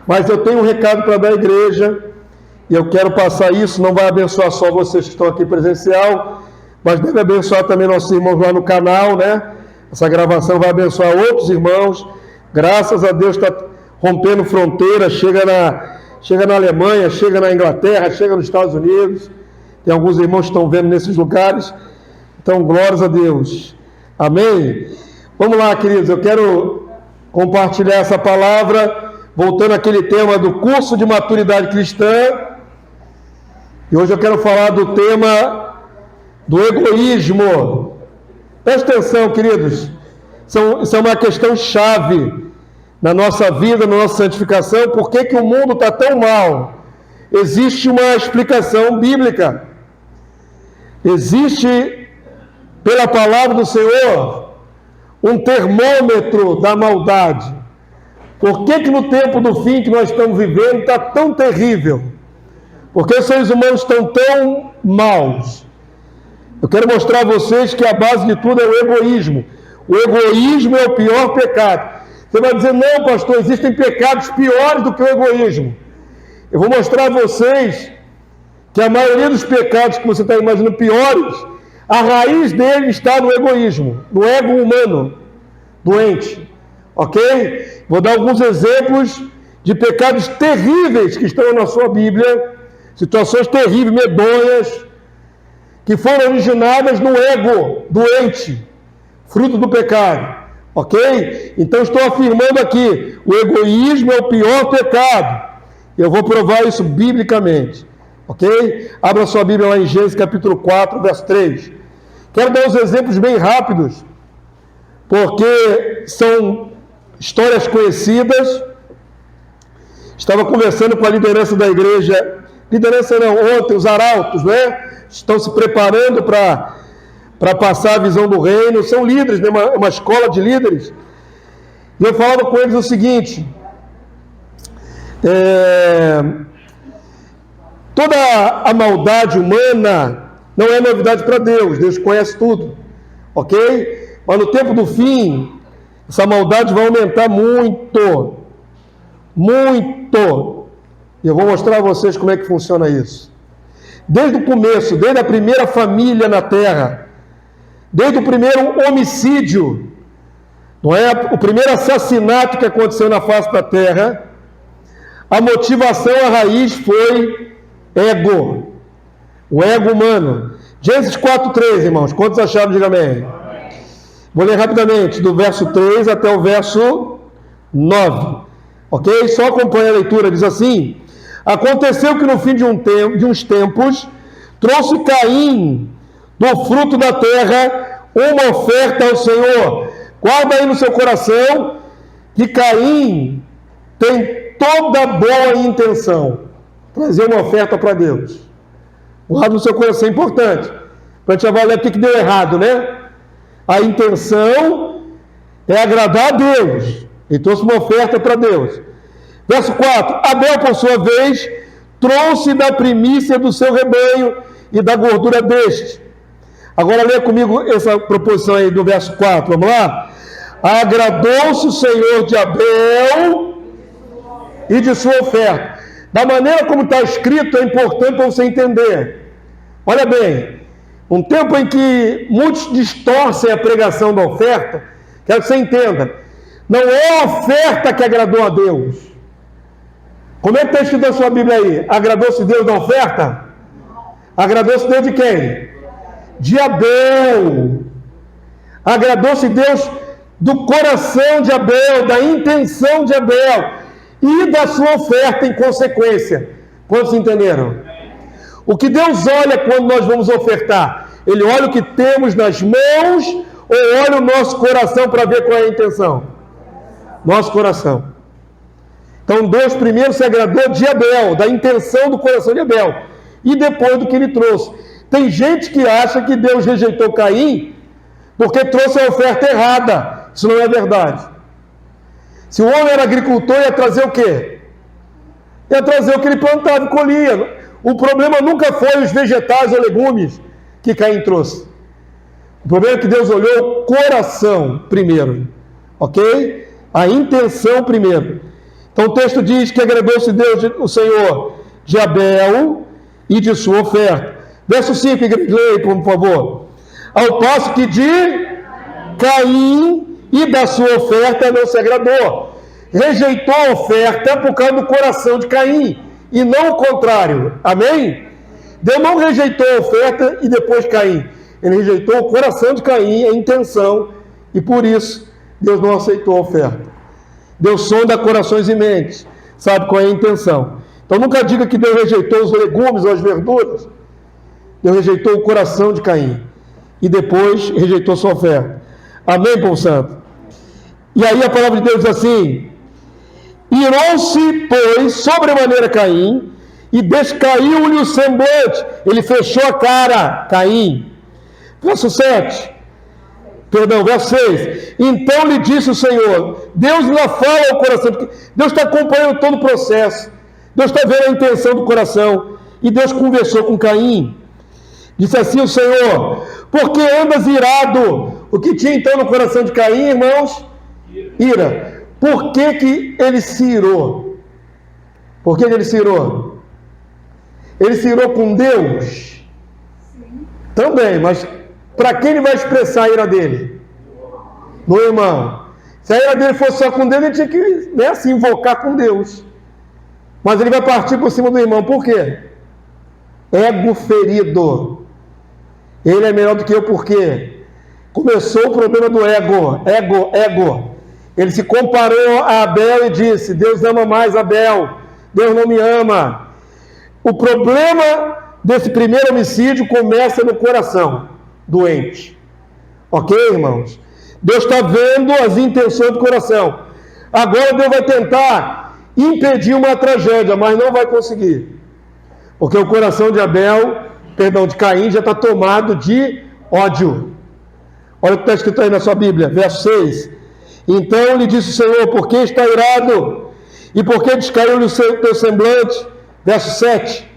Mas eu tenho um recado para dar à igreja, e eu quero passar isso. Não vai abençoar só vocês que estão aqui presencial, mas deve abençoar também nossos irmãos lá no canal, né? Essa gravação vai abençoar outros irmãos. Graças a Deus está rompendo fronteiras, chega na Alemanha, chega na Inglaterra, chega nos Estados Unidos. Tem alguns irmãos que estão vendo nesses lugares. Então, glórias a Deus. Amém? Vamos lá, queridos, eu quero compartilhar essa palavra, voltando àquele tema do curso de maturidade cristã. E hoje eu quero falar do tema do egoísmo. Presta atenção, queridos. Isso é uma questão chave na nossa vida, na nossa santificação. Por que que o mundo está tão mal? Existe uma explicação bíblica. Existe, pela palavra do Senhor, um termômetro da maldade. Por que que no tempo do fim que nós estamos vivendo está tão terrível? Porque os seres humanos estão tão maus? Eu quero mostrar a vocês que a base de tudo é o egoísmo. O egoísmo é o pior pecado. Você vai dizer, não, pastor, existem pecados piores do que o egoísmo. Eu vou mostrar a vocês que a maioria dos pecados que você está imaginando piores, a raiz dele está no egoísmo, no ego humano, doente. Ok? Vou dar alguns exemplos de pecados terríveis que estão na sua Bíblia, situações terríveis, medonhas, que foram originadas no ego doente, fruto do pecado. Ok? Então estou afirmando aqui, o egoísmo é o pior pecado. Eu vou provar isso biblicamente. Ok? Abra sua Bíblia lá em Gênesis capítulo 4, verso 3. Quero dar uns exemplos bem rápidos, porque são histórias conhecidas. Estava conversando com a liderança da igreja, ontem, os arautos, né? Estão se preparando para passar a visão do reino, são líderes, né? uma escola de líderes. E eu falava com eles o seguinte: toda a maldade humana não é novidade para Deus. Deus conhece tudo, ok? Mas no tempo do fim, essa maldade vai aumentar muito, muito. E eu vou mostrar a vocês como é que funciona isso. Desde o começo, desde a primeira família na terra, desde o primeiro homicídio, não é? O primeiro assassinato que aconteceu na face da terra, a motivação, a raiz foi ego, o ego humano. Gênesis 4:3, irmãos, quantos acharam? Diga amém. Vou ler rapidamente, do verso 3 até o verso 9, ok? Só acompanha a leitura, diz assim: aconteceu que no fim de uns tempos, trouxe Caim do fruto da terra uma oferta ao Senhor. Guarda aí no seu coração que Caim tem toda boa intenção, trazer uma oferta para Deus. Guarda no seu coração, é importante, para a gente avaliar o que deu errado, né? A intenção é agradar a Deus. Ele trouxe uma oferta para Deus. Verso 4: Abel, por sua vez, trouxe da primícia do seu rebanho e da gordura deste. Agora lê comigo essa proposição aí do verso 4, vamos lá? Agradou-se o Senhor de Abel e de sua oferta. Da maneira como está escrito, é importante para você entender. Olha bem, um tempo em que muitos distorcem a pregação da oferta, quero que você entenda, não é a oferta que agradou a Deus. Como é que está escrito na sua Bíblia aí? Agradou-se Deus da oferta? Agradou-se Deus de quem? De Abel. Agradou-se Deus do coração de Abel, da intenção de Abel e da sua oferta em consequência. Quantos entenderam? O que Deus olha quando nós vamos ofertar? Ele olha o que temos nas mãos ou olha o nosso coração para ver qual é a intenção? Nosso coração. Então Deus primeiro se agradou de Abel, da intenção do coração de Abel, e depois do que ele trouxe. Tem gente que acha que Deus rejeitou Caim porque trouxe a oferta errada. Isso não é verdade. Se o homem era agricultor, ia trazer o quê? Ia trazer o que ele plantava e colhia. O problema nunca foi os vegetais ou legumes que Caim trouxe. O problema é que Deus olhou o coração primeiro, ok? A intenção primeiro. Então o texto diz que agradou-se Deus, o Senhor, de Abel e de sua oferta. Verso 5, igreja, leia, por favor. Ao passo que de Caim e da sua oferta não se agradou. Rejeitou a oferta por causa do coração de Caim, e não o contrário. Amém? Deus não rejeitou a oferta e depois Caim. Ele rejeitou o coração de Caim, a intenção, e por isso Deus não aceitou a oferta. Deus sonda corações e mentes, sabe qual é a intenção. Então nunca diga que Deus rejeitou os legumes ou as verduras. Deus rejeitou o coração de Caim e depois rejeitou sua oferta. Amém, povo santo? E aí a palavra de Deus diz assim: irou-se, pois, sobremaneira Caim, e descaiu-lhe o semblante. Ele fechou a cara, Caim. Verso 6. Então lhe disse o Senhor, Deus ainda fala ao coração, porque Deus está acompanhando todo o processo, Deus está vendo a intenção do coração, e Deus conversou com Caim. Disse assim o Senhor: por que andas irado? O que tinha então no coração de Caim, irmãos? Ira. Por que ele se irou? Por que ele se irou? Ele se irou com Deus? Sim. Também, mas para quem ele vai expressar a ira dele? No irmão. Se a ira dele fosse só com Deus, ele tinha que, se invocar com Deus. Mas ele vai partir por cima do irmão. Por quê? Ego ferido. Ele é melhor do que eu, por quê? Começou o problema do ego. Ele se comparou a Abel e disse: Deus ama mais Abel, Deus não me ama. O problema desse primeiro homicídio começa no coração doente. Ok, irmãos? Deus está vendo as intenções do coração. Agora Deus vai tentar impedir uma tragédia, mas não vai conseguir. Porque o coração de de Caim já está tomado de ódio. Olha o que está escrito aí na sua Bíblia, verso 6. Então lhe disse o Senhor: por que está irado? E por que descaiu-lhe o teu semblante? Verso 7.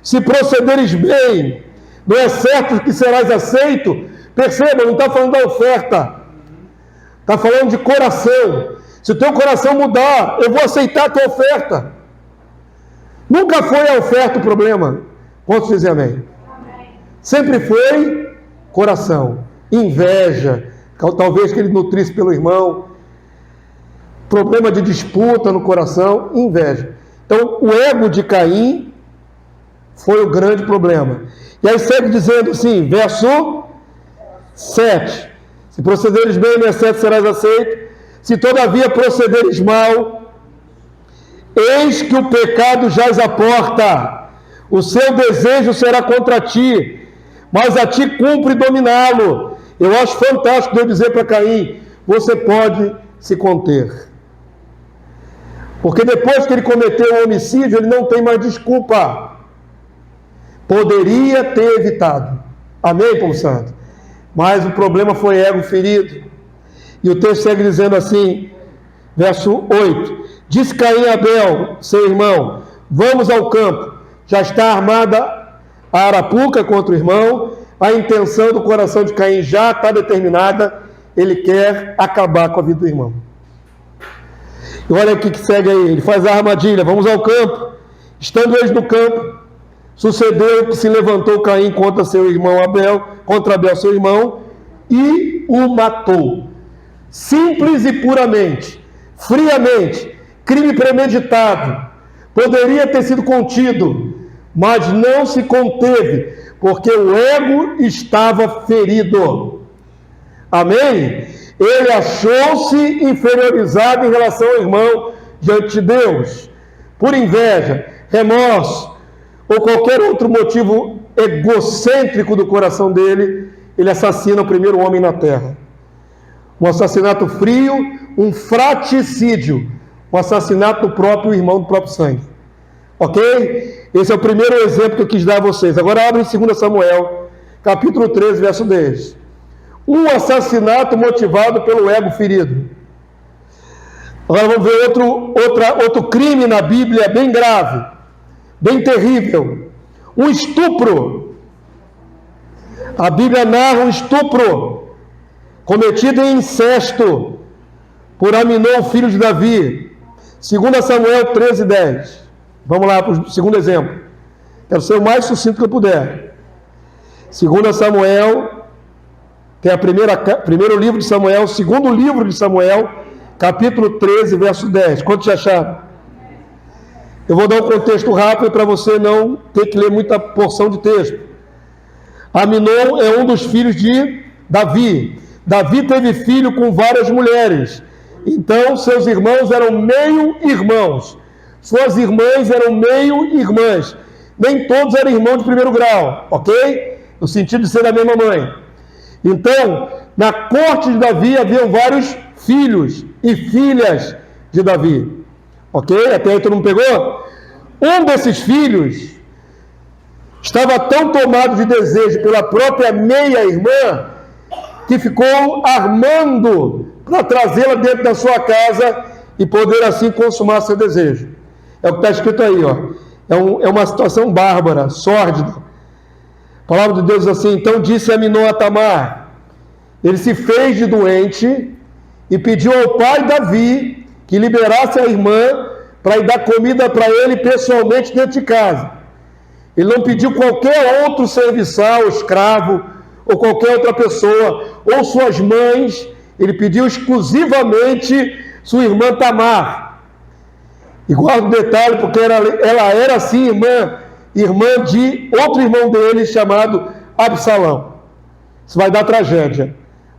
Se procederes bem, não é certo que serás aceito? Perceba, não está falando da oferta, está falando de coração. Se o teu coração mudar, eu vou aceitar a tua oferta. Nunca foi a oferta o problema. Posso dizer amém? Sempre foi coração, inveja, talvez que ele nutrisse pelo irmão, problema de disputa no coração, inveja. Então o ego de Caim foi o grande problema. E aí segue dizendo assim, verso 7: se procederes bem, não é certo serás aceito, se todavia procederes mal, eis que o pecado jaz à porta, o seu desejo será contra ti, mas a ti cumpre dominá-lo. Eu acho fantástico Deus dizer para Caim: você pode se conter. Porque depois que ele cometeu o homicídio, ele não tem mais desculpa. Poderia ter evitado. Amém, povo santo? Mas o problema foi ego ferido. E o texto segue dizendo assim, verso 8: disse Caim a Abel, seu irmão: vamos ao campo. Já está armada a arapuca contra o irmão. A intenção do coração de Caim já está determinada. Ele quer acabar com a vida do irmão. E olha o que segue aí. Ele faz a armadilha. Vamos ao campo. Estando eles no campo, sucedeu que se levantou Caim contra seu irmão Abel, contra Abel seu irmão, e o matou. Simples e puramente, friamente, crime premeditado. Poderia ter sido contido, mas não se conteve, porque o ego estava ferido. Amém? Ele achou-se inferiorizado em relação ao irmão diante de Deus. Por inveja, remorso, ou qualquer outro motivo egocêntrico do coração dele, ele assassina o primeiro homem na terra. Um assassinato frio, um fratricídio, um assassinato do próprio irmão, do próprio sangue. Ok? Esse é o primeiro exemplo que eu quis dar a vocês. Agora abre em 2 Samuel, capítulo 13, verso 10. Um assassinato motivado pelo ego ferido. Agora vamos ver outro crime na Bíblia bem grave, bem terrível. Um estupro. A Bíblia narra um estupro cometido em incesto por Aminon, filho de Davi. 2 Samuel 13:10. Vamos lá para o segundo exemplo. Quero ser o mais sucinto que eu puder. 2 Samuel, que é primeiro livro de Samuel, segundo livro de Samuel, capítulo 13, verso 10. Quantos já acharam? Eu vou dar um contexto rápido para você não ter que ler muita porção de texto. Aminon é um dos filhos de Davi. Davi teve filho com várias mulheres. Então, seus irmãos eram meio-irmãos. Suas irmãs eram meio-irmãs. Nem todos eram irmãos de primeiro grau, ok? No sentido de ser da mesma mãe. Então, na corte de Davi haviam vários filhos e filhas de Davi. Ok? Até aí todo mundo pegou? Um desses filhos estava tão tomado de desejo pela própria meia-irmã que ficou armando para trazê-la dentro da sua casa e poder assim consumar seu desejo. É o que está escrito aí, ó. É uma situação bárbara, sórdida. A palavra de Deus diz assim: então disse Aminon a Tamar, ele se fez de doente e pediu ao pai Davi que liberasse a irmã para ir dar comida para ele pessoalmente dentro de casa. Ele não pediu qualquer outro serviçal, escravo, ou qualquer outra pessoa, ou suas mães. Ele pediu exclusivamente sua irmã Tamar. E guarda um detalhe, porque ela era assim irmã de outro irmão dele chamado Absalão. Isso vai dar tragédia,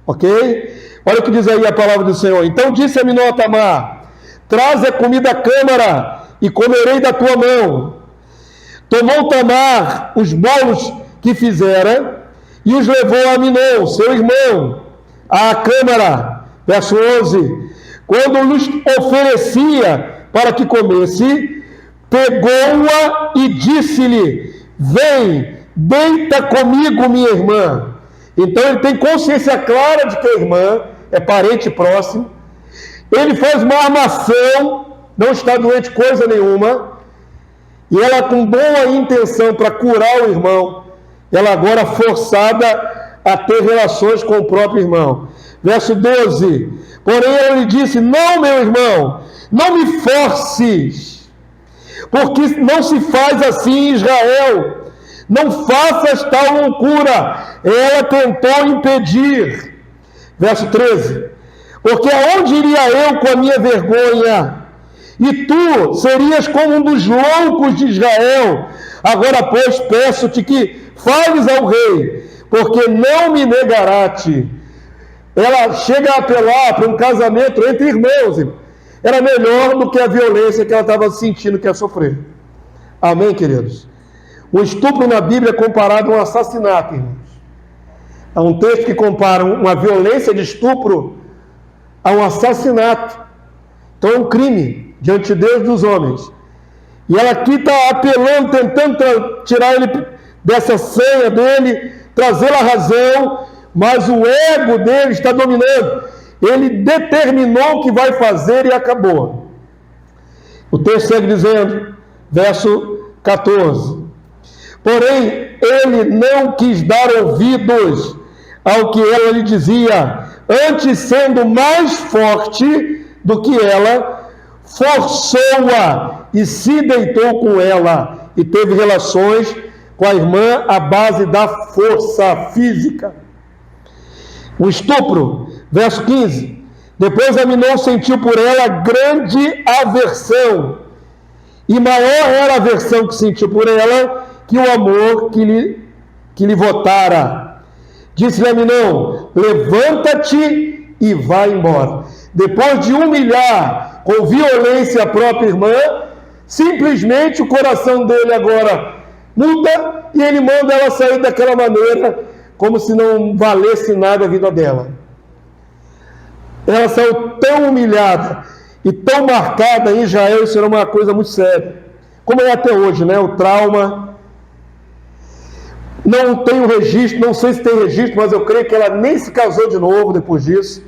ok? Olha o que diz aí a palavra do Senhor. Então disse Aminon a Tamar: traz a comida à câmara e comerei da tua mão. Tomou Tamar os bolos que fizera e os levou a Aminon, seu irmão, à câmara. Verso 11. Quando lhes oferecia para que comesse, pegou-a e disse-lhe: vem, deita comigo, minha irmã. Então ele tem consciência clara de que a irmã é parente próximo. Ele faz uma armação, não está doente coisa nenhuma, e ela com boa intenção para curar o irmão, ela agora forçada a ter relações com o próprio irmão. Verso 12. Porém ele disse: não, meu irmão, não me forces, porque não se faz assim em Israel. Não faças tal loucura. Ela tentou impedir. Verso 13. Porque aonde iria eu com a minha vergonha? E tu serias como um dos loucos de Israel. Agora, pois, peço-te que fales ao rei, porque não me negará-te. Ela chega a apelar para um casamento entre irmãos. Era melhor do que a violência que ela estava sentindo que ia sofrer. Amém, queridos? O estupro na Bíblia é comparado a um assassinato, irmãos. Há um texto que compara uma violência de estupro a um assassinato. Então é um crime diante de Deus e dos homens. E ela aqui está apelando, tentando tirar ele dessa senha dele, trazê-lo à razão, mas o ego dele está dominando. Ele determinou o que vai fazer e acabou. O texto segue dizendo, verso 14. Porém, ele não quis dar ouvidos ao que ela lhe dizia, antes sendo mais forte do que ela, forçou-a e se deitou com ela e teve relações com a irmã à base da força física. O estupro, verso 15. Depois Aminon sentiu por ela grande aversão, e maior era a aversão que sentiu por ela que o amor que lhe votara. Disse-lhe Aminon: levanta-te e vai embora. Depois de humilhar com violência a própria irmã, simplesmente o coração dele agora muda e ele manda ela sair daquela maneira, como se não valesse nada a vida dela. Ela saiu tão humilhada e tão marcada em Israel, isso era uma coisa muito séria. Como é até hoje, né? O trauma. Não tenho registro, não sei se tem registro, mas eu creio que ela nem se casou de novo depois disso.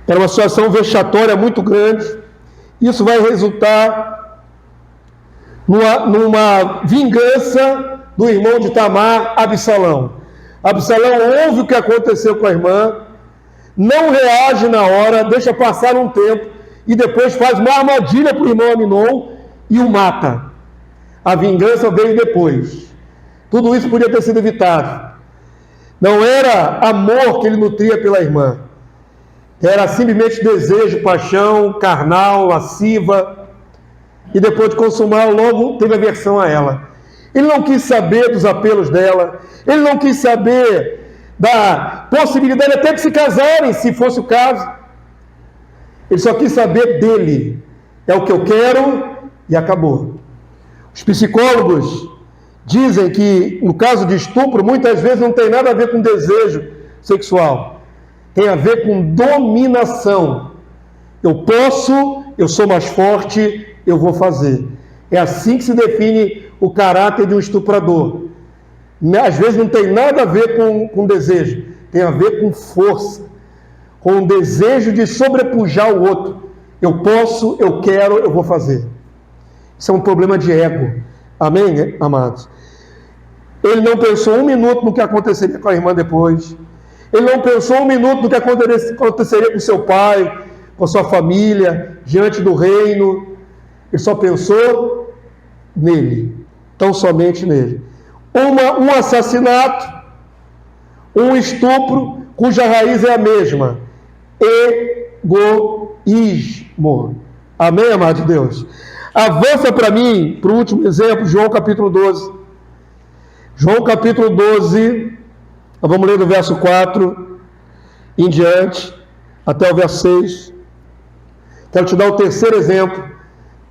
Era uma situação vexatória muito grande. Isso vai resultar numa vingança do irmão de Tamar, Absalão. Absalão ouve o que aconteceu com a irmã, não reage na hora, deixa passar um tempo, e depois faz uma armadilha para o irmão Aminon e o mata. A vingança veio depois. Tudo isso podia ter sido evitado. Não era amor que ele nutria pela irmã. Era simplesmente desejo, paixão, carnal, lasciva. E depois de consumar, logo teve aversão a ela. Ele não quis saber dos apelos dela. Ele não quis saber da possibilidade até de se casarem, se fosse o caso. Ele só quis saber dele. É o que eu quero e acabou. Os psicólogos dizem que, no caso de estupro, muitas vezes não tem nada a ver com desejo sexual. Tem a ver com dominação. Eu posso, eu sou mais forte, eu vou fazer. É assim que se define o caráter de um estuprador. Às vezes não tem nada a ver com desejo. Tem a ver com força. Com o desejo de sobrepujar o outro. Eu posso, eu quero, eu vou fazer. Isso é um problema de ego. Amém, amados? Ele não pensou um minuto no que aconteceria com a irmã depois. Ele não pensou um minuto no que aconteceria com seu pai, com a sua família, diante do reino. Ele só pensou nele. Tão somente nele. Um assassinato, um estupro, cuja raiz é a mesma. Egoísmo. Amém, amado de Deus? Avança para mim, para o último exemplo, João capítulo 12. João capítulo 12, nós vamos ler do verso 4 em diante, até o verso 6. Quero te dar o terceiro exemplo.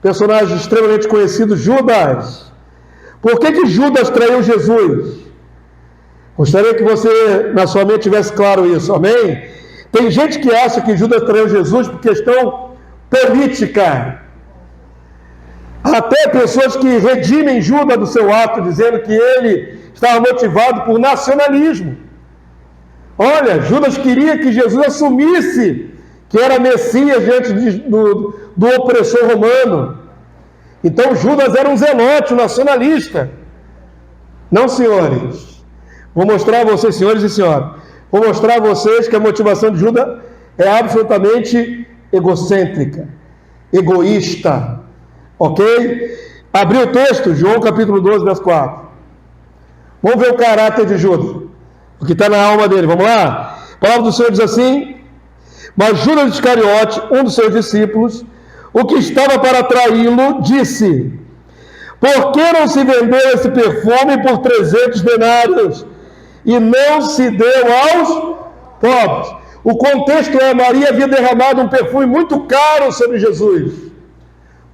Personagem extremamente conhecido, Judas. Por que Judas traiu Jesus? Gostaria que você, na sua mente, tivesse claro isso, amém? Tem gente que acha que Judas traiu Jesus por questão política. Até pessoas que redimem Judas do seu ato, dizendo que ele estava motivado por nacionalismo. Olha, Judas queria que Jesus assumisse que era Messias diante do opressor romano. Então Judas era um zelote, um nacionalista. Não, senhores. Vou mostrar a vocês, senhores e senhoras, vou mostrar a vocês que a motivação de Judas é absolutamente egocêntrica, egoísta. Ok? Abriu o texto, João capítulo 12, verso 4. Vamos ver o caráter de Judas, o que está na alma dele. Vamos lá? A palavra do Senhor diz assim: mas Judas Iscariote, um dos seus discípulos, o que estava para traí-lo, disse: por que não se vendeu esse perfume por 300 denários e não se deu aos pobres? O contexto é: Maria havia derramado um perfume muito caro sobre Jesus.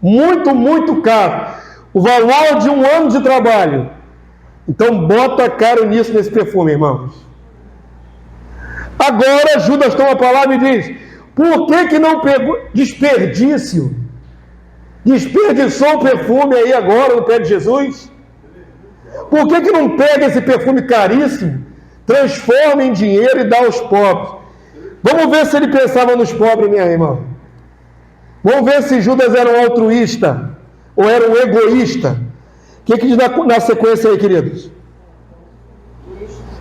Muito, muito caro. O valor de um ano de trabalho. Então bota caro nisso, nesse perfume, irmãos. Agora Judas toma a palavra e diz: por que não pegou desperdício? Desperdiçou o perfume aí agora no pé de Jesus? Por que não pega esse perfume caríssimo, transforma em dinheiro e dá aos pobres? Vamos ver se ele pensava nos pobres, minha irmã. Vamos ver se Judas era um altruísta ou era um egoísta. O que diz na sequência aí, queridos?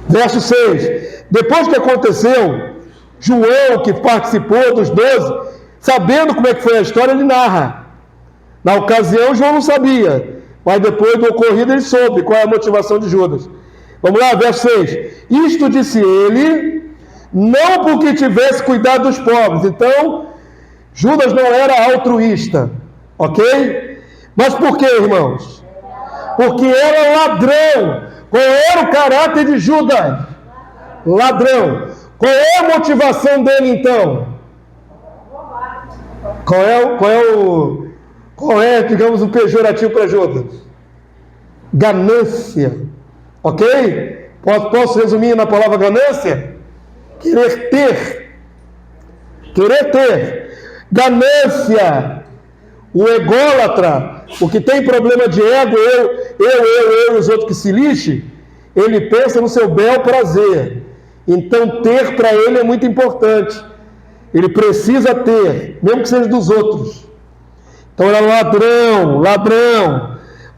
Verso 6. Depois que aconteceu, João, que participou dos 12, sabendo como é que foi a história, ele narra. Na ocasião, João não sabia, mas depois do ocorrido ele soube qual é a motivação de Judas. Vamos lá, verso 6. Isto disse ele, não porque tivesse cuidado dos pobres. Então, Judas não era altruísta, ok? Mas por quê, irmãos? Porque era ladrão. Qual era o caráter de Judas? Ladrão. Qual é a motivação dele, então? Qual é, digamos, o pejorativo para Judas? Ganância, ok? Posso resumir na palavra ganância? Querer ter. Querer ter. Ganância, o ególatra, o que tem problema de ego, eu e os outros que se lixe, ele pensa no seu bel prazer. Então ter para ele é muito importante. Ele precisa ter, mesmo que seja dos outros. Então era ladrão,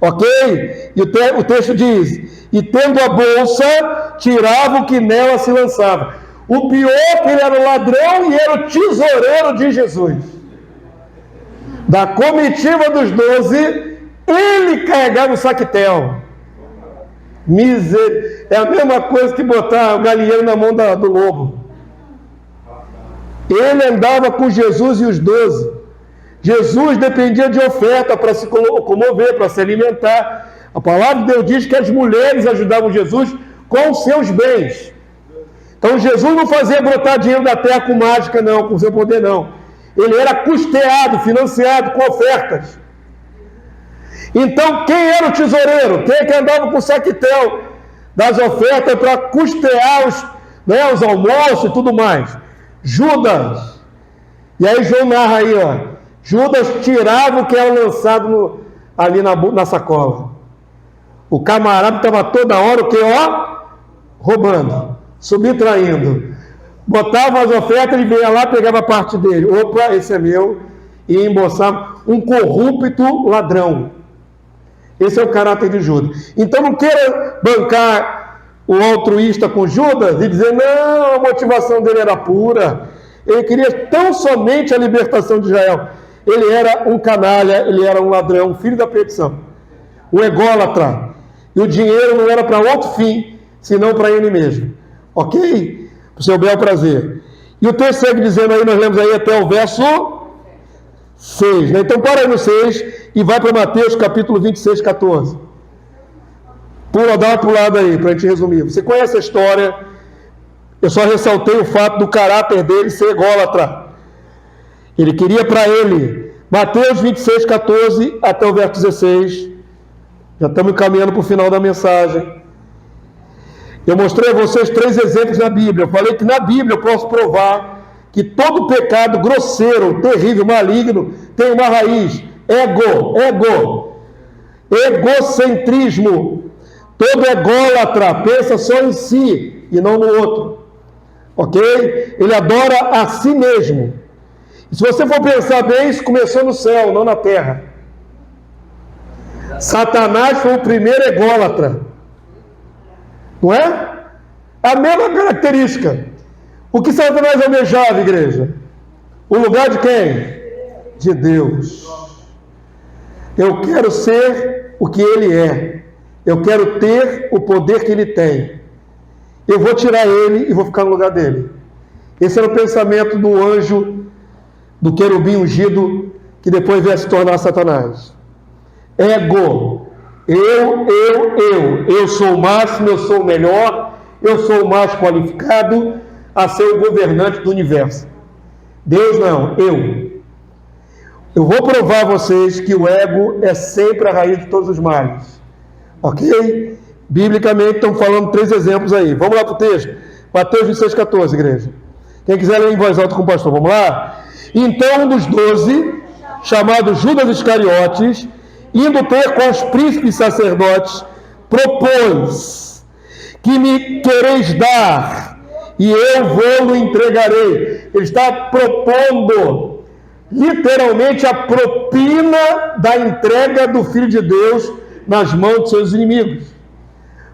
ok? E o texto diz: e tendo a bolsa, tirava o que nela se lançava. O pior é que ele era o ladrão e era o tesoureiro de Jesus. Da comitiva dos 12, ele carregava o saquetel. É a mesma coisa que botar o galinheiro na mão do lobo. Ele andava com Jesus e os 12. Jesus dependia de oferta para se comover, para se alimentar. A palavra de Deus diz que as mulheres ajudavam Jesus com os seus bens. Então Jesus não fazia brotar dinheiro da terra com mágica, não, com seu poder, não. Ele era custeado, financiado com ofertas. Então, quem era o tesoureiro? Quem é que andava com o saquetel das ofertas para custear os almoços e tudo mais? Judas. E aí João narra aí, ó. Judas tirava o que era lançado ali na sacola. O camarada estava toda hora o que, ó? Roubando, subtraindo. Botava as ofertas, ele vinha lá, pegava a parte dele. Opa, esse é meu. E embolsava. Um corrupto ladrão. Esse é o caráter de Judas. Então não queira bancar o altruísta com Judas e dizer, não, a motivação dele era pura. Ele queria tão somente a libertação de Israel. Ele era um canalha, ele era um ladrão, filho da perdição. Um ególatra. E o dinheiro não era para outro fim, senão para ele mesmo. Ok? Para o seu bel prazer. E o texto segue dizendo aí, nós lemos aí até o verso 6. Né? Então para aí no 6 e vai para Mateus capítulo 26, 14. Dá uma pulada aí para a gente resumir. Você conhece a história? Eu só ressaltei o fato do caráter dele ser ególatra. Ele queria para ele. Mateus 26, 14 até o verso 16. Já estamos caminhando para o final da mensagem. Eu mostrei a vocês 3 exemplos na Bíblia. Eu falei que na Bíblia eu posso provar que todo pecado grosseiro, terrível, maligno, tem uma raiz. Egocentrismo. Todo ególatra pensa só em si e não no outro. Ok? Ele adora a si mesmo. E se você for pensar bem, isso começou no céu, não na terra. Satanás foi o primeiro ególatra. Não é? A mesma característica. O que Satanás almejava, igreja? O lugar de quem? De Deus. Eu quero ser o que ele é. Eu quero ter o poder que ele tem. Eu vou tirar ele e vou ficar no lugar dele. Esse era o pensamento do anjo, do querubim ungido, que depois veio a se tornar Satanás. Ego. Eu sou o máximo, eu sou o melhor, eu sou o mais qualificado a ser o governante do universo. Deus não, eu. Eu vou provar a vocês que o ego é sempre a raiz de todos os males. Ok? Biblicamente estão falando 3 exemplos aí. Vamos lá para o texto. Mateus 26, 14, igreja. Quem quiser ler em voz alta com o pastor, vamos lá? Então um dos 12, chamado Judas Iscariotes, indo ter com os príncipes sacerdotes, propôs: que me quereis dar, e eu vou-lo entregarei. Ele está propondo, literalmente, a propina da entrega do Filho de Deus nas mãos de seus inimigos.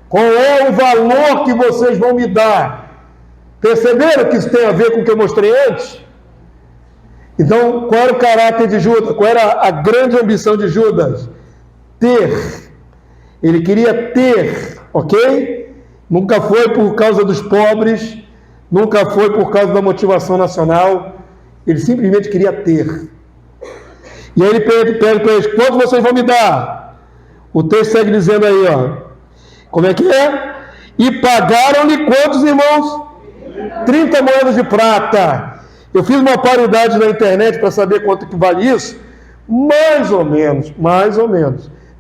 Qual é o valor que vocês vão me dar? Perceberam que isso tem a ver com o que eu mostrei antes? Então, qual era o caráter de Judas? Qual era a grande ambição de Judas? Ter. Ele queria ter, ok? Nunca foi por causa dos pobres, nunca foi por causa da motivação nacional. Ele simplesmente queria ter. E aí ele pede para eles: quanto vocês vão me dar? O texto segue dizendo aí, ó. Como é que é? E pagaram-lhe quantos, irmãos? 30 moedas de prata. Eu fiz uma paridade na internet para saber quanto que vale isso. Mais ou menos.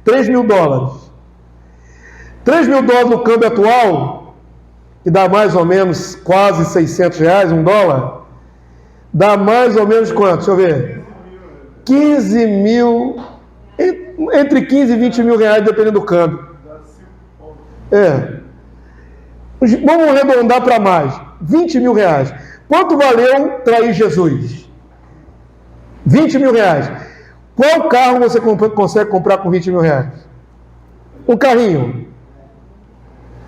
3 mil dólares. 3 mil dólares no câmbio atual, que dá mais ou menos quase 600 reais, $1, dá mais ou menos quanto? Deixa eu ver. 15 mil, entre 15 e 20 mil reais, dependendo do câmbio. Vamos arredondar para mais. 20 mil reais. Quanto valeu trair Jesus? 20 mil reais. Qual carro você consegue comprar com 20 mil reais? Um carrinho.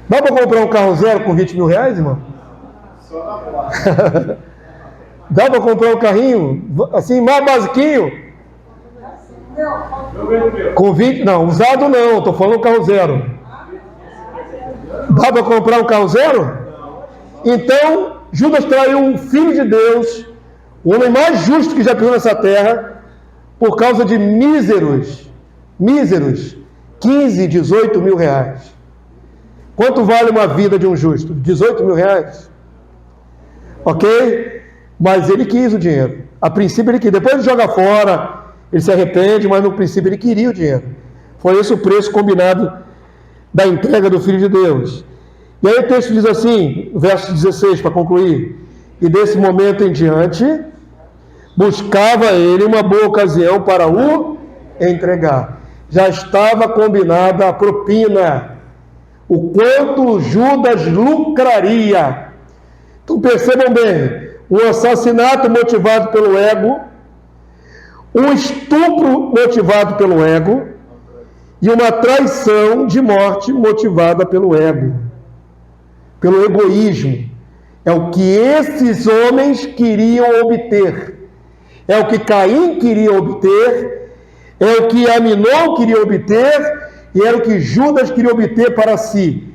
Dá para comprar um carro zero com 20 mil reais, irmão? Só na placa. Dá para comprar um carrinho, assim, mais basiquinho? Com 20, não, usado não, estou falando carro zero. Dá para comprar um carro zero? Então, Judas traiu um filho de Deus, o homem mais justo que já pisou nessa terra, por causa de míseros 15, 18 mil reais. Quanto vale uma vida de um justo? 18 mil reais? Ok? Mas ele quis o dinheiro. A princípio ele quis. Depois ele joga fora, ele se arrepende, mas no princípio ele queria o dinheiro. Foi esse o preço combinado da entrega do Filho de Deus. E aí o texto diz assim, verso 16, para concluir: e desse momento em diante, buscava ele uma boa ocasião para o entregar. Já estava combinada a propina, o quanto Judas lucraria. Então percebam bem, um assassinato motivado pelo ego, um estupro motivado pelo ego e uma traição de morte motivada pelo ego, pelo egoísmo. É o que esses homens queriam obter, é o que Caim queria obter, é o que Aminon queria obter e era o que Judas queria obter para si.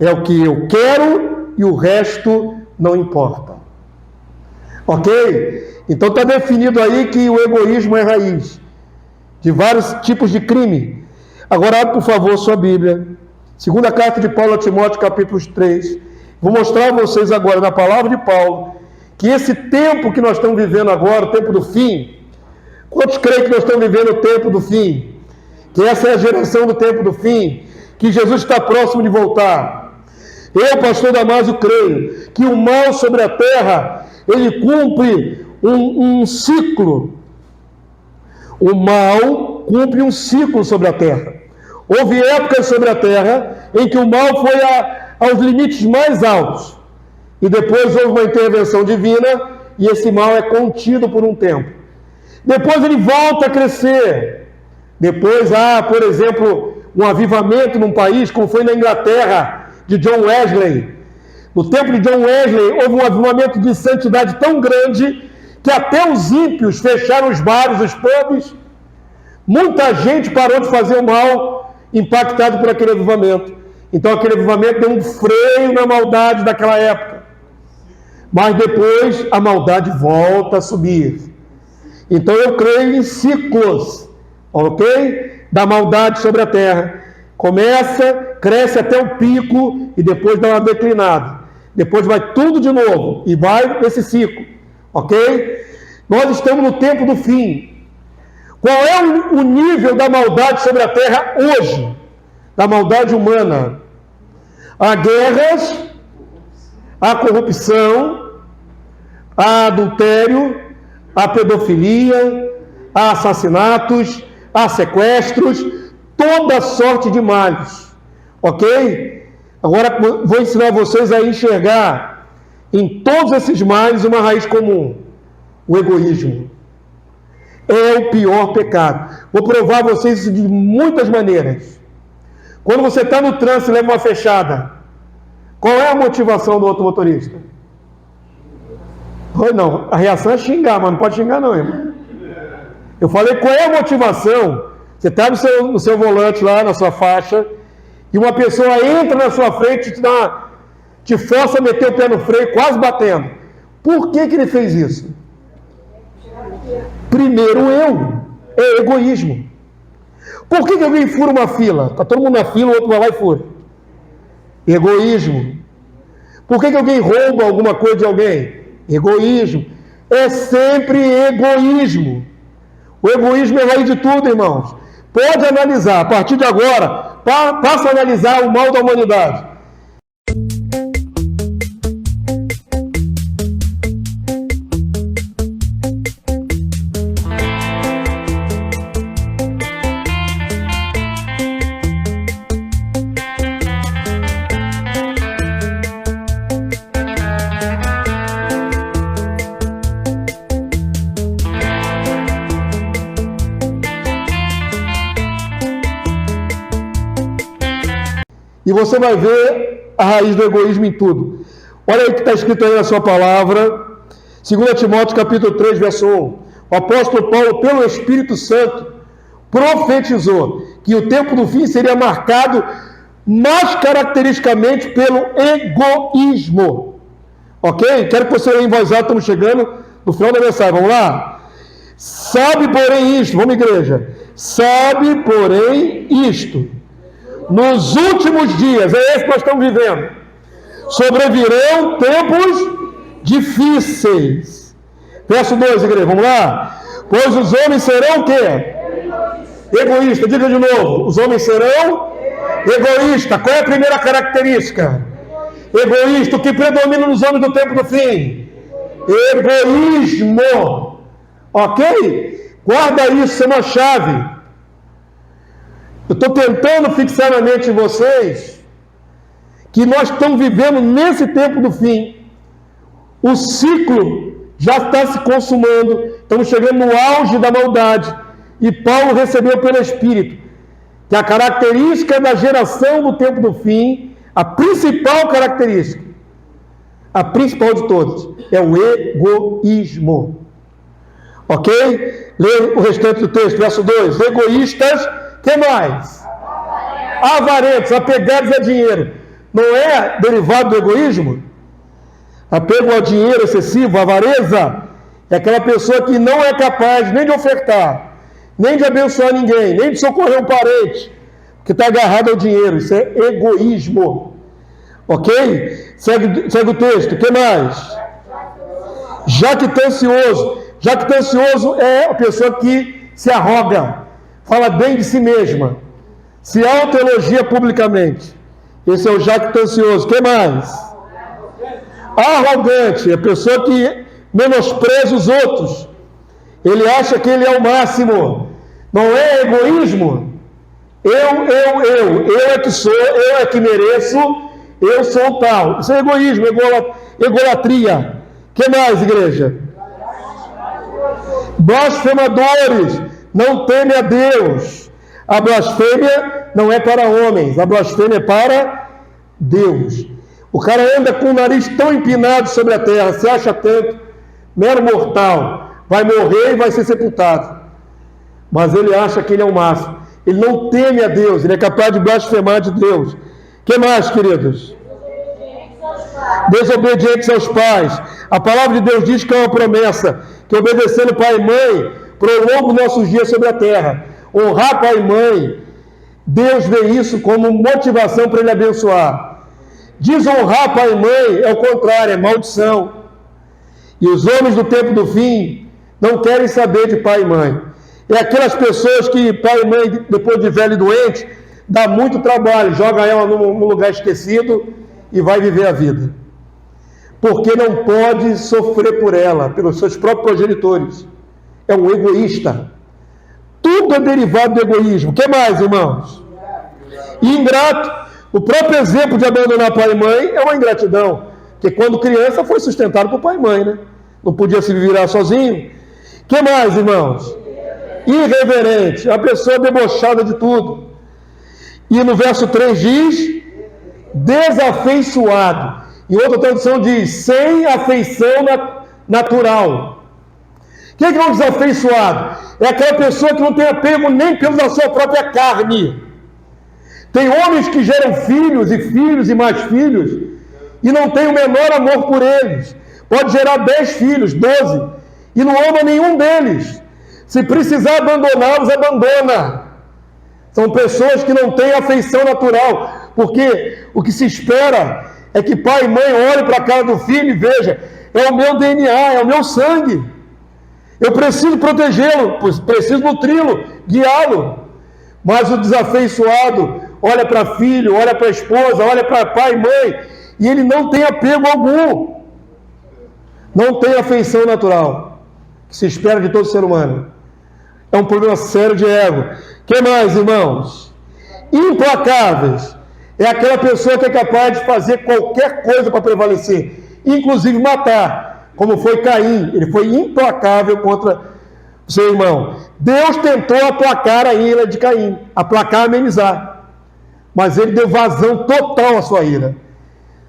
É o que eu quero e o resto não importa. Ok? Então está definido aí que o egoísmo é raiz de vários tipos de crime. Agora abre, por favor, sua Bíblia. Segunda carta de Paulo a Timóteo, capítulo 3. Vou mostrar a vocês agora, na palavra de Paulo, que esse tempo que nós estamos vivendo agora, o tempo do fim, quantos creem que nós estamos vivendo o tempo do fim? Que essa é a geração do tempo do fim, que Jesus está próximo de voltar. Eu, pastor Damásio, creio que o mal sobre a terra, ele cumpre um ciclo. O mal cumpre um ciclo sobre a terra. Houve épocas sobre a terra em que o mal foi aos limites mais altos. E depois houve uma intervenção divina e esse mal é contido por um tempo. Depois ele volta a crescer. Depois há, por exemplo, um avivamento num país, como foi na Inglaterra, de John Wesley. No tempo de John Wesley, houve um avivamento de santidade tão grande que até os ímpios fecharam os bares, os pubs. Muita gente parou de fazer o mal, impactado por aquele avivamento. Então aquele avivamento deu um freio na maldade daquela época. Mas depois a maldade volta a subir. Então eu creio em ciclos, ok? Da maldade sobre a terra. Começa, cresce até o pico e depois dá uma declinada. Depois vai tudo de novo e vai esse ciclo, ok? Nós estamos no tempo do fim. Qual é o nível da maldade sobre a terra hoje? Da maldade humana? Há guerras, há corrupção, há adultério, há pedofilia, há assassinatos, há sequestros, toda sorte de males, ok? Agora vou ensinar vocês a enxergar em todos esses males uma raiz comum: o egoísmo. É o pior pecado. Vou provar a vocês isso de muitas maneiras. Quando você está no trânsito e leva uma fechada, qual é a motivação do outro motorista? Não, a reação é xingar, mas não pode xingar não, irmão. Eu falei, qual é a motivação? Você está no seu volante lá, na sua faixa, e uma pessoa entra na sua frente e te força a meter o pé no freio, quase batendo. Por que ele fez isso? Primeiro é egoísmo. Por que alguém fura uma fila? Está todo mundo na fila, o outro vai lá e fura. Egoísmo. Por que alguém rouba alguma coisa de alguém? Egoísmo. É sempre egoísmo. O egoísmo é a raiz de tudo, irmãos. Pode analisar, a partir de agora, passa a analisar o mal da humanidade. E você vai ver a raiz do egoísmo em tudo. Olha aí o que está escrito aí na sua palavra. 2 Timóteo capítulo 3, verso 1. O apóstolo Paulo, pelo Espírito Santo, profetizou que o tempo do fim seria marcado mais caracteristicamente pelo egoísmo. Ok? Quero que você leia em voz alta, estamos chegando no final da mensagem. Vamos lá? Sabe, porém, isto, vamos, igreja. Sabe, porém, isto. Nos últimos dias, é esse que nós estamos vivendo, sobrevirão tempos difíceis. Verso 2, igreja, vamos lá? Pois os homens serão o quê? Egoístas. Diga de novo. Os homens serão egoístas. Qual é a primeira característica? Egoísta. O que predomina nos homens do tempo do fim? Egoísmo. Ok? Guarda isso, é uma chave. Eu estou tentando fixar na mente de vocês que nós estamos vivendo nesse tempo do fim. O ciclo já está se consumando. Estamos chegando no auge da maldade. E Paulo recebeu pelo Espírito que a característica da geração do tempo do fim, a principal característica, a principal de todas, é o egoísmo. Ok? Lê o restante do texto, verso 2. Egoístas, que mais? Avarentos, apegados a dinheiro. Não é derivado do egoísmo? Apego ao dinheiro excessivo, avareza, é aquela pessoa que não é capaz nem de ofertar, nem de abençoar ninguém, nem de socorrer um parente, que está agarrado ao dinheiro. Isso é egoísmo. Ok? Segue o texto. O que mais? Jactancioso. Jactancioso é a pessoa que se arroga, fala bem de si mesma, se autoelogia publicamente. Esse é o jactancioso. O que mais? Arrogante, a pessoa que menospreza os outros. Ele acha que ele é o máximo. Não é egoísmo? Eu é que sou, eu é que mereço, eu sou o tal. Isso é egoísmo, egolatria. O que mais, igreja? Blasfemadores, não temem a Deus. A blasfêmia não é para homens, a blasfêmia é para Deus. O cara anda com o nariz tão empinado sobre a terra, se acha tanto, mero mortal, vai morrer e vai ser sepultado. Mas ele acha que ele é o máximo. Ele não teme a Deus, ele é capaz de blasfemar de Deus. O que mais, queridos? Desobedientes aos pais. A palavra de Deus diz que é uma promessa, que obedecendo pai e mãe, prolonga nossos dias sobre a terra. Honrar pai e mãe, Deus vê isso como motivação para ele abençoar. Desonrar pai e mãe é o contrário, é maldição. E os homens do tempo do fim não querem saber de pai e mãe. É aquelas pessoas que pai e mãe, depois de velho e doente, dá muito trabalho, joga ela num lugar esquecido e vai viver a vida. Porque não pode sofrer por ela, pelos seus próprios progenitores. É um egoísta. Tudo é derivado do egoísmo. O que mais, irmãos? Ingrato. O próprio exemplo de abandonar pai e mãe é uma ingratidão. Porque quando criança foi sustentado por pai e mãe, né? Não podia se virar sozinho. O que mais, irmãos? Irreverente. A pessoa debochada de tudo. E no verso 3 diz: desafeiçoado. Em outra tradução diz: sem afeição natural. O que é um desafeiçoado? É aquela pessoa que não tem apego nem pela sua própria carne. Tem homens que geram filhos e mais filhos e não tem o menor amor por eles. Pode gerar 10 filhos, 12, e não ama nenhum deles. Se precisar abandoná-los, abandona. São pessoas que não têm afeição natural, porque o que se espera é que pai e mãe olhem para a cara do filho e vejam: é o meu DNA, é o meu sangue. Eu preciso protegê-lo, preciso nutri-lo, guiá-lo. Mas o desafeiçoado olha para filho, olha para esposa, olha para pai e mãe, e ele não tem apego algum. Não tem afeição natural, que se espera de todo ser humano. É um problema sério de ego. O que mais, irmãos? Implacáveis. É aquela pessoa que é capaz de fazer qualquer coisa para prevalecer, inclusive matar, como foi Caim. Ele foi implacável contra o seu irmão. Deus tentou aplacar a ira de Caim, aplacar, amenizar, mas ele deu vazão total à sua ira.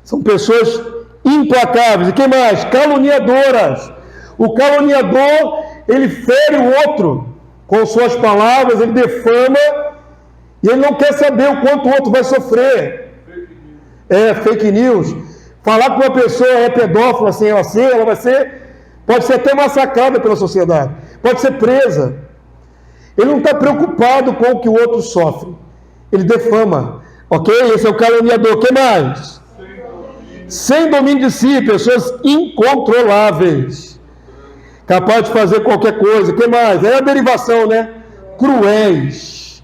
São pessoas implacáveis. E quem mais? Caluniadoras. O caluniador, ele fere o outro, Com suas palavras, ele defama e ele não quer saber o quanto o outro vai sofrer. Fake news. Falar que uma pessoa é pedófila sem ela ser, ela pode ser até massacrada pela sociedade, pode ser presa. Ele não está preocupado com o que o outro sofre. Ele defama. Ok? Esse é o caluniador. O que mais? Sem domínio de si, pessoas incontroláveis, capazes de fazer qualquer coisa. O que mais? É a derivação, né? Cruéis.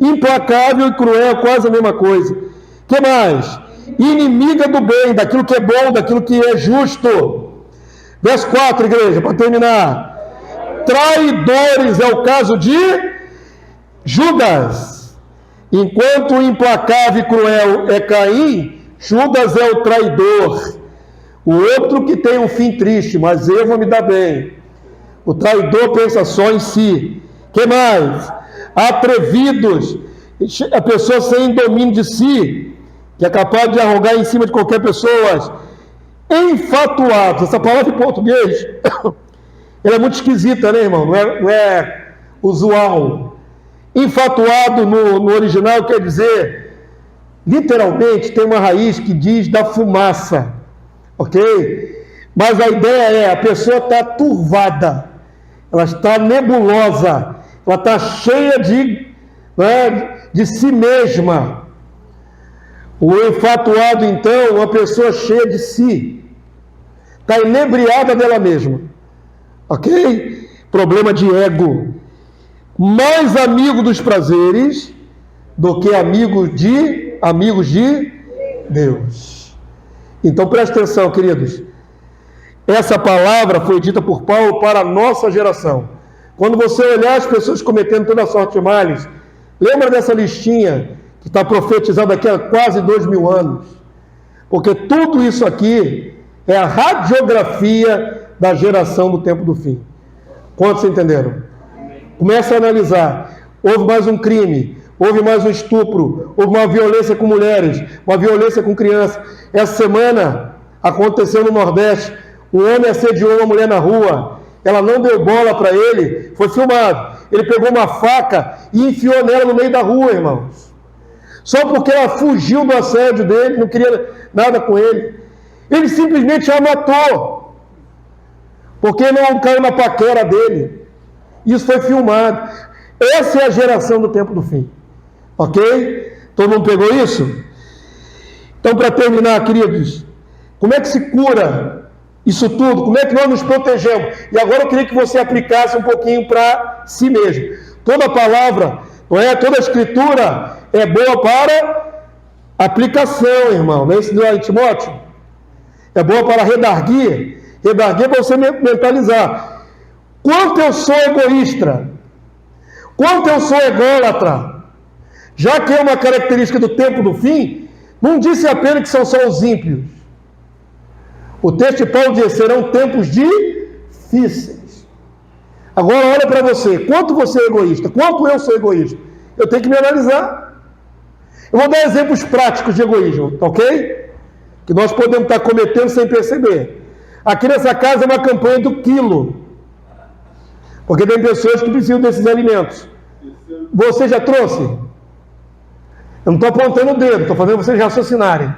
Implacável e cruel, quase a mesma coisa. O que mais? Inimiga do bem, daquilo que é bom, daquilo que é justo. Verso 4, igreja, para terminar. Traidores, é o caso de Judas. Enquanto o implacável e cruel é Caim, Judas é o traidor. O outro que tem um fim triste, mas eu vou me dar bem. O traidor pensa só em si. O que mais? Atrevidos, a pessoa sem domínio de si, que é capaz de arrogar em cima de qualquer pessoa. Enfatuados, essa palavra em português, ela é muito esquisita, né, irmão? Não é usual. Enfatuado no original quer dizer, literalmente, tem uma raiz que diz da fumaça, ok? Mas a ideia é, a pessoa está turvada, ela está nebulosa, ela está cheia de si mesma. O enfatuado, então, uma pessoa cheia de si, está inebriada dela mesma, ok? Problema de ego. Mais amigo dos prazeres do que amigos de Deus. Então preste atenção, queridos. Essa palavra foi dita por Paulo para a nossa geração. Quando você olhar as pessoas cometendo toda sorte de males, lembra dessa listinha que está profetizada aqui há quase 2000 anos? Porque tudo isso aqui é a radiografia da geração do tempo do fim. Quantos entenderam? Começa a analisar. Houve mais um crime, houve mais um estupro, houve uma violência com mulheres, uma violência com crianças. Essa semana aconteceu no Nordeste, um homem assediou uma mulher na rua, ela não deu bola para ele, foi filmado. Ele pegou uma faca e enfiou nela no meio da rua, irmãos. Só porque ela fugiu do assédio dele, não queria nada com ele. Ele simplesmente a matou, porque não caiu na paquera dele. Isso foi filmado. Essa é a geração do tempo do fim. Ok? Todo mundo pegou isso? Então, para terminar, queridos, como é que se cura isso tudo? Como é que nós nos protegemos? E agora eu queria que você aplicasse um pouquinho para si mesmo. Toda palavra, não é? Toda escritura é boa para aplicação, irmão. Não é isso, Timóteo? É boa para redarguir. Redarguir é para você mentalizar. Quanto eu sou egoísta, quanto eu sou ególatra, já que é uma característica do tempo do fim, não disse apenas que são só os ímpios. O texto de Paulo diz, serão tempos difíceis. Agora olha para você, quanto você é egoísta, quanto eu sou egoísta, eu tenho que me analisar. Eu vou dar exemplos práticos de egoísmo, ok? Que nós podemos estar cometendo sem perceber. Aqui nessa casa é uma campanha do quilo. Porque tem pessoas que precisam desses alimentos. Você já trouxe? Eu não estou apontando o dedo, estou fazendo vocês raciocinarem.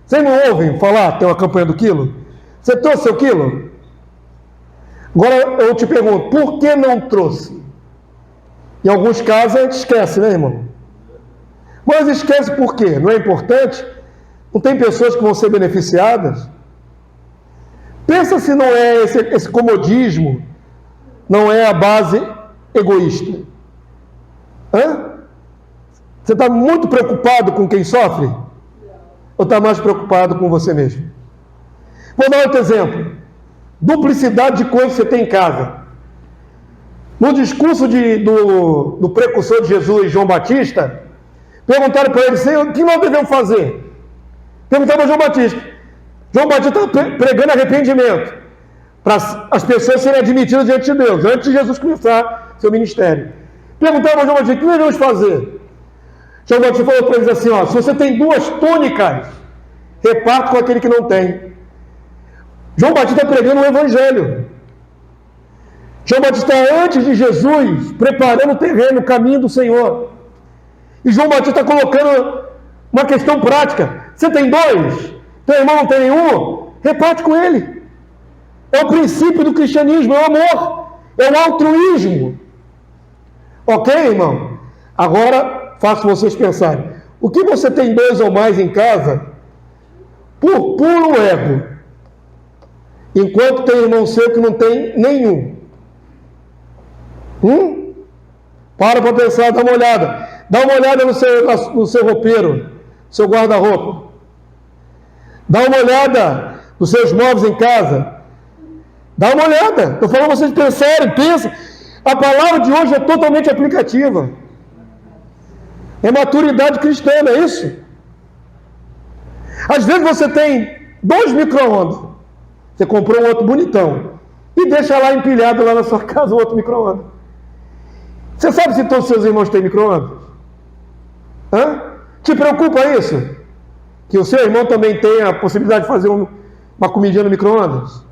Vocês não ouvem falar, tem uma campanha do quilo? Você trouxe seu quilo? Agora eu te pergunto, por que não trouxe? Em alguns casos a gente esquece, né, irmão? Mas esquece por quê? Não é importante? Não tem pessoas que vão ser beneficiadas? Pensa se não é esse comodismo, não é a base egoísta. Você está muito preocupado com quem sofre? Ou está mais preocupado com você mesmo? Vou dar outro exemplo. Duplicidade de coisas que você tem em casa. No discurso do precursor de Jesus, João Batista, perguntaram para ele, Senhor, o que nós devemos fazer? Perguntaram para João Batista. João Batista estava pregando arrependimento, para as pessoas serem admitidas diante de Deus, antes de Jesus começar seu ministério. Perguntaram para João Batista, o que nós devemos fazer? João Batista falou para eles assim, ó, se você tem 2 túnicas, reparte com aquele que não tem. João Batista está pregando o evangelho. João Batista, antes de Jesus, preparando o terreno, o caminho do Senhor. E João Batista está colocando uma questão prática. Você tem dois? Teu irmão não tem nenhum? Reparte com ele. É o princípio do cristianismo, é o amor, é o altruísmo. Ok, irmão? Agora, faço vocês pensarem. O que você tem dois ou mais em casa, por puro ego, enquanto tem irmão seu que não tem nenhum? Para pensar, dá uma olhada. Dá uma olhada no seu roupeiro, seu guarda-roupa. Dá uma olhada nos seus móveis em casa. Dá uma olhada. Estou falando vocês pensarem, pensa. A palavra de hoje é totalmente aplicativa. É maturidade cristã, não é isso? Às vezes você tem 2 micro-ondas. Você comprou um outro bonitão e deixa lá empilhado lá na sua casa o outro micro-ondas. Você sabe se todos os seus irmãos têm micro-ondas? Te preocupa isso? Que o seu irmão também tenha a possibilidade de fazer uma comidinha no micro-ondas?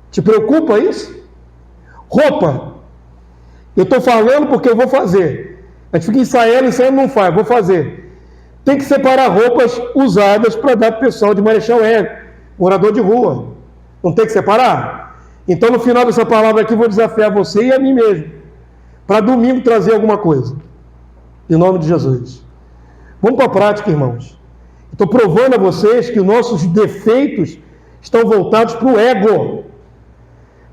Te preocupa isso? Roupa. Eu estou falando porque eu vou fazer. A gente fica ensaiando não faz, vou fazer. Tem que separar roupas usadas para dar para o pessoal de Marechal Hermes, morador de rua. Não tem que separar? Então, no final dessa palavra aqui, eu vou desafiar você e a mim mesmo, para domingo trazer alguma coisa. Em nome de Jesus. Vamos para a prática, irmãos. Estou provando a vocês que os nossos defeitos estão voltados para o ego.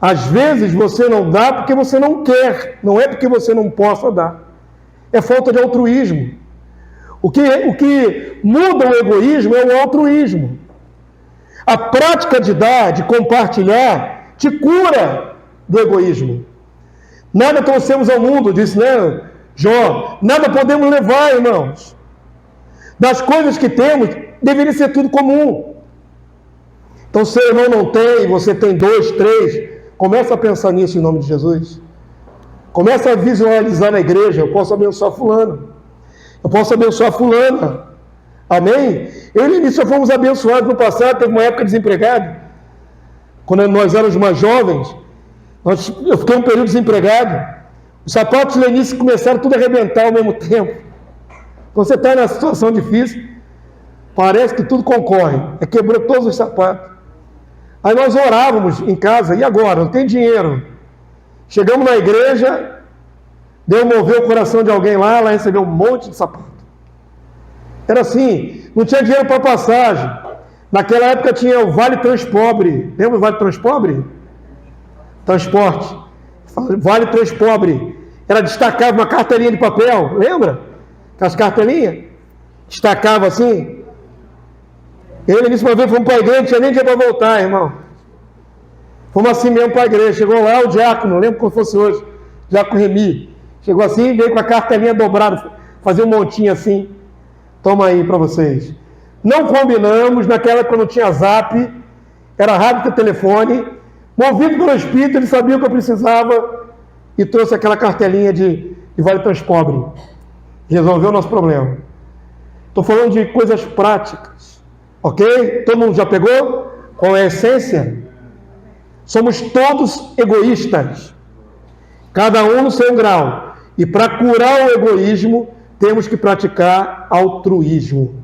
Às vezes você não dá porque você não quer, não é porque você não possa dar. É falta de altruísmo. O que muda o egoísmo é o altruísmo. A prática de dar, de compartilhar, te cura do egoísmo. Nada trouxemos ao mundo, disse, né, Jó? Nada podemos levar, irmãos. Das coisas que temos, deveria ser tudo comum. Então, se seu irmão não tem, você tem 2, 3, começa a pensar nisso em nome de Jesus. Começa a visualizar na igreja, eu posso abençoar fulano. Eu posso abençoar fulana. Amém? Eu e Lenícia fomos abençoados no passado, teve uma época desempregado. Quando nós éramos mais jovens, eu fiquei um período desempregado. Os sapatos de Lenícia começaram tudo a arrebentar ao mesmo tempo. Quando você está na situação difícil, parece que tudo concorre. Quebrou todos os sapatos. Aí nós orávamos em casa, e agora? Não tem dinheiro. Chegamos na igreja, Deus moveu o coração de alguém lá recebeu um monte de sapato. Era assim, não tinha dinheiro para passagem. Naquela época tinha o Vale Transpobre. Lembra o Vale Transpobre? Transporte. Vale Transpobre. Era destacava uma cartelinha de papel, lembra? Aquelas cartelinhas? Destacava assim. Ele disse uma vez, fomos para a igreja, não tinha nem dia para voltar, irmão. Fomos assim mesmo para a igreja. Chegou lá o diácono, lembro como fosse hoje, diácono Remi. Chegou assim, veio com a cartelinha dobrada, fazer um montinho assim. Toma aí para vocês. Não combinamos, naquela época não tinha zap, era rádio e telefone. Movido pelo Espírito, ele sabia o que eu precisava e trouxe aquela cartelinha de Vale Transpobre. Resolveu o nosso problema. Estou falando de coisas práticas. Ok? Todo mundo já pegou? Qual é a essência? Somos todos egoístas. Cada um no seu grau. E para curar o egoísmo, temos que praticar altruísmo.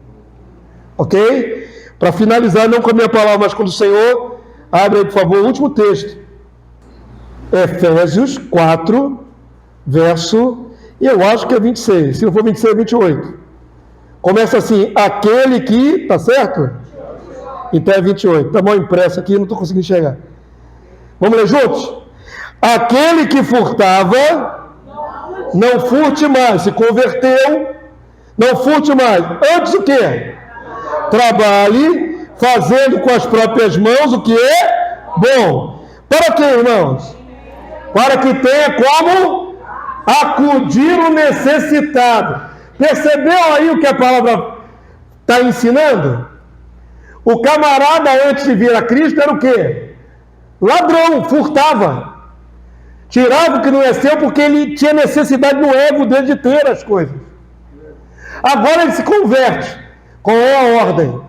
Ok? Para finalizar, não com a minha palavra, mas com o Senhor, abre aí, por favor, o último texto. Efésios 4, verso, eu acho que é 26. Se não for 26, é 28. Começa assim, aquele que, tá certo? Então é 28. Tá mal impresso aqui, não estou conseguindo enxergar. Vamos ler juntos? Aquele que furtava, não furte mais. Se converteu, não furte mais. Antes o quê? Trabalhe, fazendo com as próprias mãos o que é bom. Para quê, irmãos? Para que tenha como acudir o necessitado. Percebeu aí o que a palavra está ensinando? O camarada, antes de vir a Cristo, era o quê? Ladrão, furtava. Tirava o que não é seu porque ele tinha necessidade no ego dele de ter as coisas. Agora ele se converte. Qual é a ordem?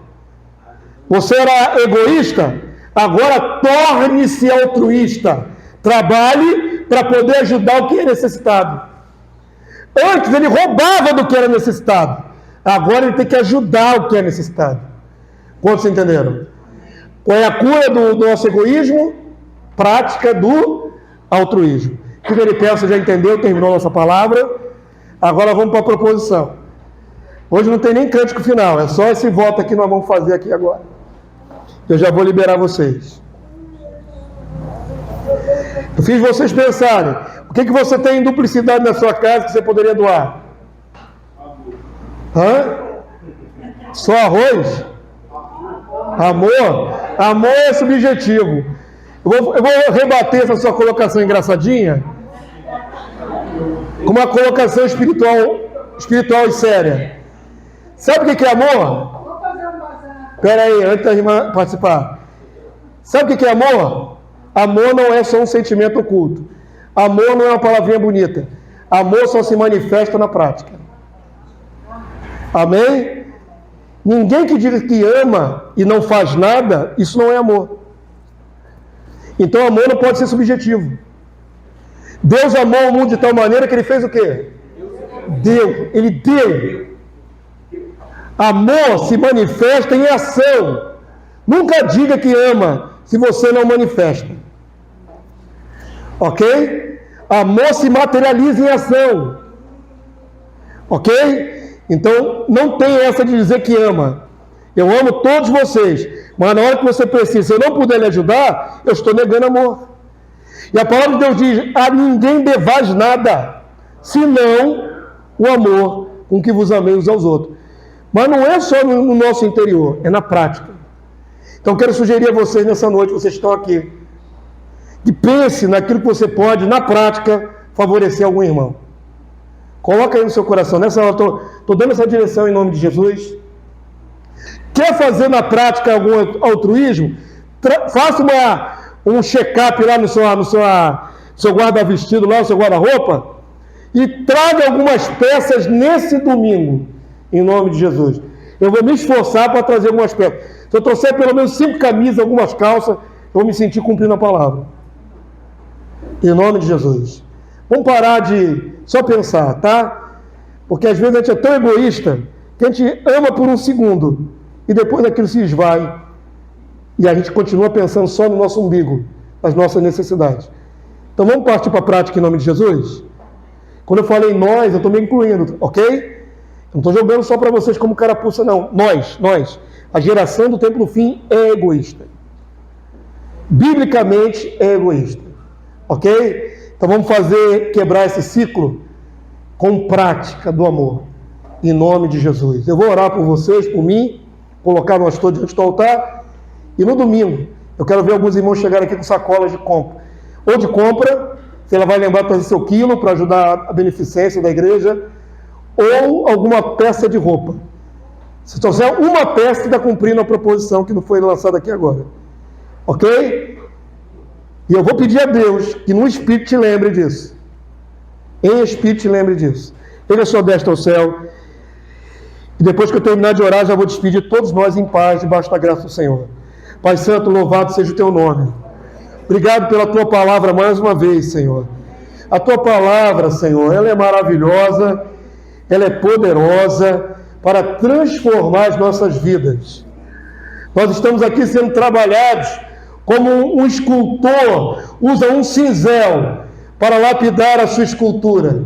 Você era egoísta? Agora torne-se altruísta. Trabalhe para poder ajudar o que é necessitado. Antes ele roubava do que era necessitado. Agora ele tem que ajudar o que é necessitado. Quantos entenderam? Qual é a cura do nosso egoísmo? Prática do altruísmo. O que ele quer, você já entendeu, terminou a nossa palavra. Agora vamos para a proposição. Hoje não tem nem cântico final, é só esse voto aqui que nós vamos fazer aqui agora. Eu já vou liberar vocês. Eu fiz vocês pensarem. O que você tem em duplicidade na sua casa que você poderia doar? Hã? Só arroz? Amor? Amor é subjetivo. Eu vou rebater essa sua colocação engraçadinha com uma colocação espiritual e séria. Sabe o que é amor? Espera aí, antes da irmã participar. Sabe o que é amor? Amor não é só um sentimento oculto. Amor não é uma palavrinha bonita. Amor só se manifesta na prática. Amém? Ninguém que diga que ama e não faz nada, isso não é amor. Então amor não pode ser subjetivo. Deus amou o mundo de tal maneira que ele fez o quê? Deu. Ele deu. Amor se manifesta em ação. Nunca diga que ama se você não manifesta. Ok? Amor se materializa em ação. Ok? Então, não tem essa de dizer que ama. Eu amo todos vocês. Mas na hora que você precisa, se eu não puder lhe ajudar, eu estou negando amor. E a palavra de Deus diz: a ninguém devais nada, senão o amor com que vos amei uns aos outros. Mas não é só no nosso interior, é na prática. Então quero sugerir a vocês nessa noite, vocês estão aqui, que pense naquilo que você pode, na prática, favorecer algum irmão. Coloca aí no seu coração. Nessa hora estou dando essa direção em nome de Jesus. Quer fazer na prática algum altruísmo? Faça um check-up lá no seu guarda-vestido, lá no seu guarda-roupa, e traga algumas peças nesse domingo, em nome de Jesus. Eu vou me esforçar para trazer algumas peças. Se eu trouxer pelo menos 5 camisas, algumas calças, eu vou me sentir cumprindo a palavra. Em nome de Jesus. Vamos parar de só pensar, tá? Porque às vezes a gente é tão egoísta que a gente ama por um segundo e depois aquilo se esvai e a gente continua pensando só no nosso umbigo, nas nossas necessidades. Então vamos partir para a prática em nome de Jesus? Quando eu falei nós, eu estou me incluindo, ok? Eu não estou jogando só para vocês como carapuça, não. Nós. A geração do tempo do fim é egoísta. Biblicamente é egoísta. Ok? Então vamos quebrar esse ciclo com prática do amor. Em nome de Jesus. Eu vou orar por vocês, por mim, colocar nós todos diante do altar. E no domingo, eu quero ver alguns irmãos chegarem aqui com sacolas de compra. Ou de compra, se ela vai lembrar de trazer seu quilo para ajudar a beneficência da igreja, ou alguma peça de roupa. Se trouxer uma peça, está cumprindo a proposição que não foi lançada aqui agora. Ok? E eu vou pedir a Deus que no Espírito te lembre disso. Em Espírito te lembre disso. Ele é sua destra ao céu. E depois que eu terminar de orar, já vou despedir todos nós em paz, debaixo da graça do Senhor. Pai Santo, louvado seja o teu nome. Obrigado pela tua palavra mais uma vez, Senhor. A tua palavra, Senhor, ela é maravilhosa, ela é poderosa para transformar as nossas vidas. Nós estamos aqui sendo trabalhados como um escultor usa um cinzel para lapidar a sua escultura.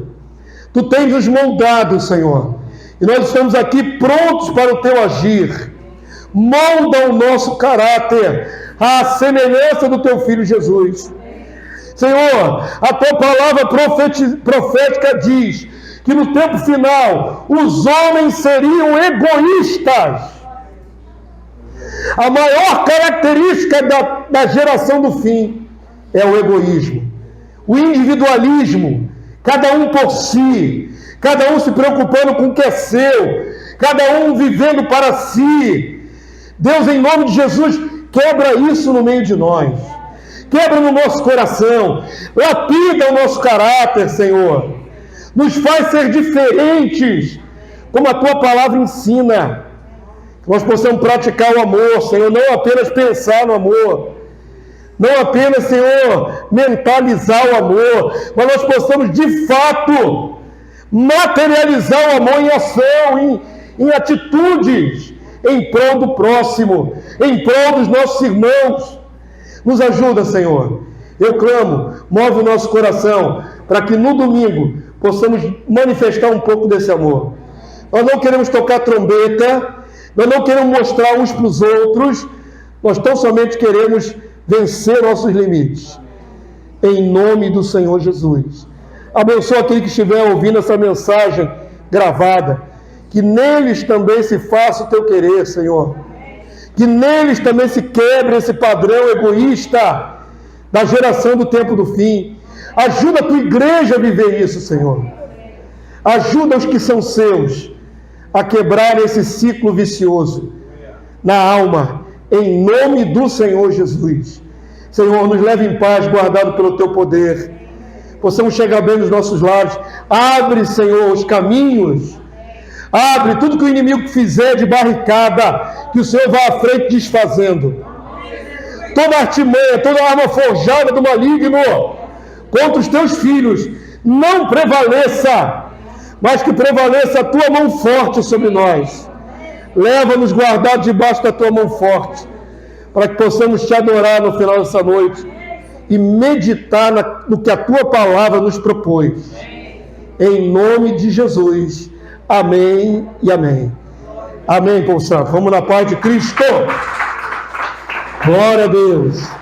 Tu tens nos moldado, Senhor, e nós estamos aqui prontos para o teu agir. Molda o nosso caráter à semelhança do teu Filho Jesus. Senhor, a tua palavra profética diz que no tempo final os homens seriam egoístas. A maior característica da geração do fim é o egoísmo, o individualismo, cada um por si, cada um se preocupando com o que é seu, cada um vivendo para si. Deus, em nome de Jesus, quebra isso no meio de nós, quebra no nosso coração, lapida o nosso caráter, Senhor, nos faz ser diferentes, como a tua palavra ensina. Que nós possamos praticar o amor, Senhor, não apenas pensar no amor, não apenas, Senhor, mentalizar o amor, mas nós possamos de fato materializar o amor em ação, em atitudes, em prol do próximo, em prol dos nossos irmãos. Nos ajuda, Senhor. Eu clamo, move o nosso coração, para que no domingo possamos manifestar um pouco desse amor. Nós não queremos tocar trombeta, nós não queremos mostrar uns para os outros, nós tão somente queremos vencer nossos limites. Em nome do Senhor Jesus. Abençoa aquele que estiver ouvindo essa mensagem gravada, que neles também se faça o teu querer, Senhor. Que neles também se quebre esse padrão egoísta da geração do tempo do fim. Ajuda a tua igreja a viver isso, Senhor. Ajuda os que são seus a quebrar esse ciclo vicioso na alma, em nome do Senhor Jesus. Senhor, nos leve em paz, guardado pelo teu poder. Possamos chegar bem nos nossos lares. Abre, Senhor, os caminhos. Abre tudo que o inimigo fizer de barricada, que o Senhor vá à frente desfazendo. Toda artimanha, toda arma forjada do maligno contra os teus filhos, não prevaleça, mas que prevaleça a tua mão forte sobre nós. Leva-nos guardados debaixo da tua mão forte, para que possamos te adorar no final dessa noite e meditar no que a tua palavra nos propôs. Em nome de Jesus. Amém e amém. Amém, povo santo. Vamos na paz de Cristo. Glória a Deus.